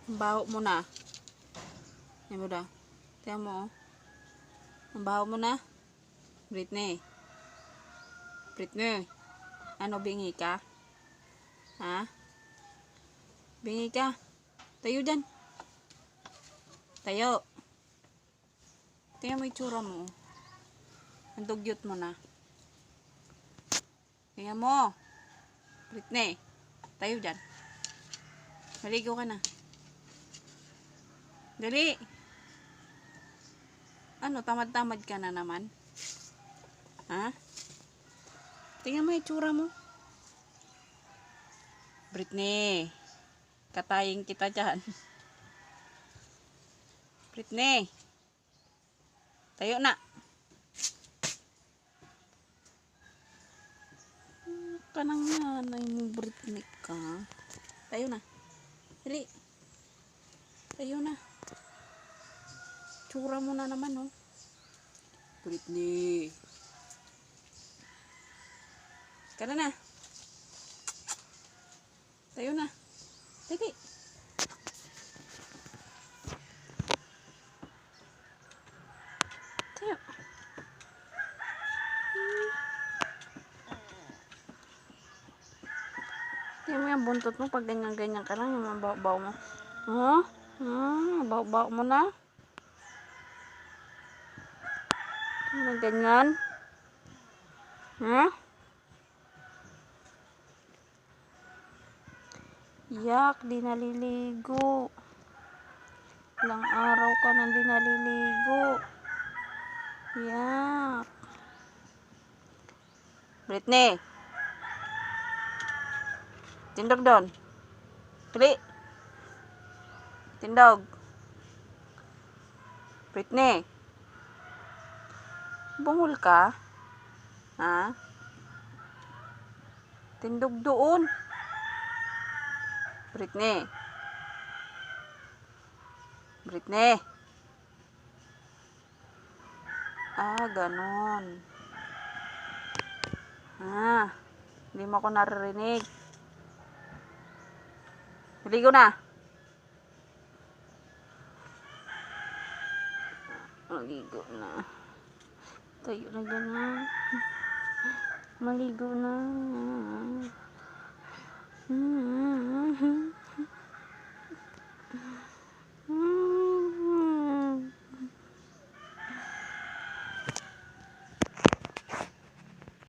Ang baho mo na. Yan mo da. Tiyan mo. Ang baho mo na. Britney. Britney. Ano, bingi ka? Ha? Bingi ka? Tayo dyan. Tayo. Tingnan mo yung tsura mo. Ang dugyot mo na. Tingnan mo. Britney. Tayo dyan. Maligo ka na. Dali. Ano, tamad-tamad ka na naman? Ha? Tingnan mo yung tsura mo. Britney. Katayin kita dyan. Britney. Tayo na. Kanang nanay mo, Britney ka. Tayo na. Dali. Tayo na. Tsura mo na naman, oh. Britney. Kana na. Tayo na. Dali. Tayo. Tingnan mo yung buntot mo pag ganyan-ganyan ka lang, yung mga baw-baw mo. Huh? Baw-baw mo na. Ano ganyan? Huh? Yak, di naliligo. Ilang araw ka nang di naliligo. Yak. Britney. Tindog doon. Dali. Tindog. Britney. Bungol ka? Ha? Tindog doon. Britney. Britney. Ganon. Hindi mo ako naririnig. Maligo na. Maligo na. Tayo na dyan na. Maligo na.